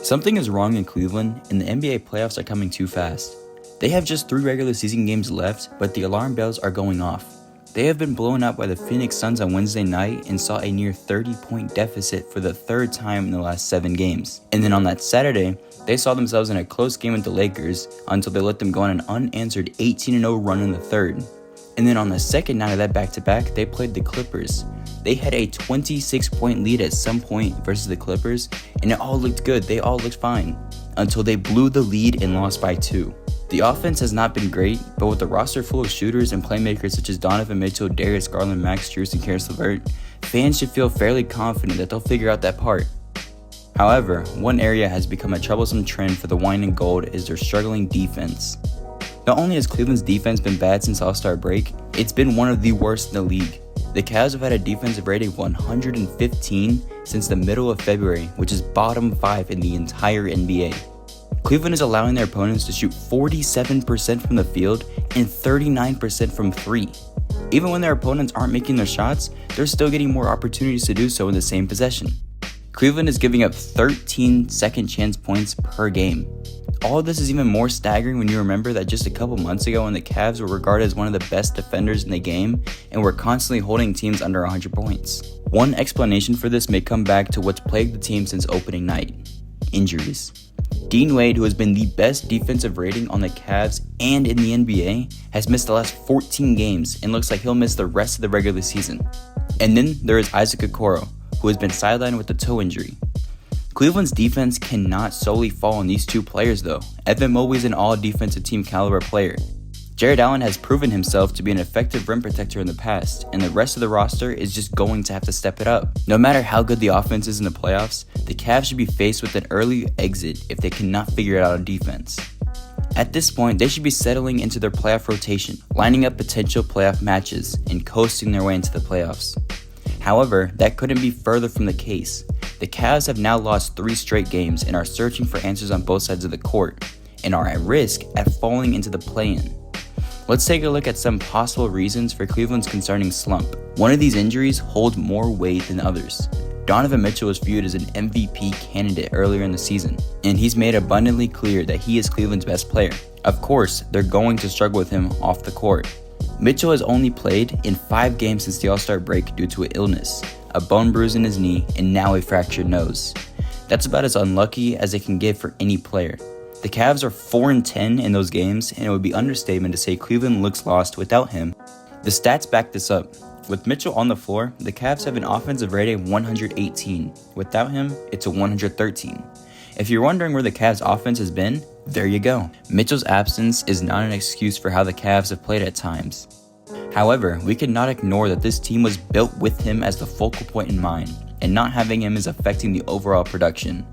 Something is wrong in Cleveland, and the NBA playoffs are coming too fast. They have just 3 regular season games left, but the alarm bells are going off. They have been blown out by the Phoenix Suns on Wednesday night and saw a near 30-point deficit for the 3rd time in the last 7 games. And then on that Saturday, they saw themselves in a close game with the Lakers until they let them go on an unanswered 18-0 run in the 3rd. And then on the second night of that back-to-back, they played the Clippers. They had a 26-point lead at some point versus the Clippers, and it all looked good. They all looked fine until they blew the lead and lost by 2. The offense has not been great, but with a roster full of shooters and playmakers such as Donovan Mitchell, Darius Garland, Max Strus, and Caris LeVert, fans should feel fairly confident that they'll figure out that part. However, one area has become a troublesome trend for the wine and gold is their struggling defense. Not only has Cleveland's defense been bad since All-Star break, it's been one of the worst in the league. The Cavs have had a defensive rating of 115 since the middle of February, which is bottom 5 in the entire NBA. Cleveland is allowing their opponents to shoot 47% from the field and 39% from 3. Even when their opponents aren't making their shots, they're still getting more opportunities to do so in the same possession. Cleveland is giving up 13 second chance points per game. All of this is even more staggering when you remember that just a couple months ago when the Cavs were regarded as one of the best defenders in the game and were constantly holding teams under 100 points. One explanation for this may come back to what's plagued the team since opening night: injuries. Dean Wade, who has been the best defensive rating on the Cavs and in the NBA, has missed the last 14 games and looks like he'll miss the rest of the regular season. And then there is Isaac Okoro, who has been sidelined with a toe injury. Cleveland's defense cannot solely fall on these 2 players though. Evan Mobley is an all-defensive team caliber player. Jarrett Allen has proven himself to be an effective rim protector in the past, and the rest of the roster is just going to have to step it up. No matter how good the offense is in the playoffs, the Cavs should be faced with an early exit if they cannot figure it out on defense. At this point, they should be settling into their playoff rotation, lining up potential playoff matches, and coasting their way into the playoffs. However, that couldn't be further from the case. The Cavs have now lost 3 straight games and are searching for answers on both sides of the court, and are at risk at falling into the play-in. Let's take a look at some possible reasons for Cleveland's concerning slump. One of these injuries holds more weight than others. Donovan Mitchell was viewed as an MVP candidate earlier in the season, and he's made abundantly clear that he is Cleveland's best player. Of course, they're going to struggle with him off the court. Mitchell has only played in 5 games since the All-Star break due to an illness, a bone bruise in his knee, and now a fractured nose. That's about as unlucky as it can get for any player. The Cavs are 4-10 in those games, and it would be understatement to say Cleveland looks lost without him. The stats back this up. With Mitchell on the floor, the Cavs have an offensive rating of 118. Without him, it's a 113. If you're wondering where the Cavs offense has been, there you go. Mitchell's absence is not an excuse for how the Cavs have played at times. However, we cannot ignore that this team was built with him as the focal point in mind, and not having him is affecting the overall production.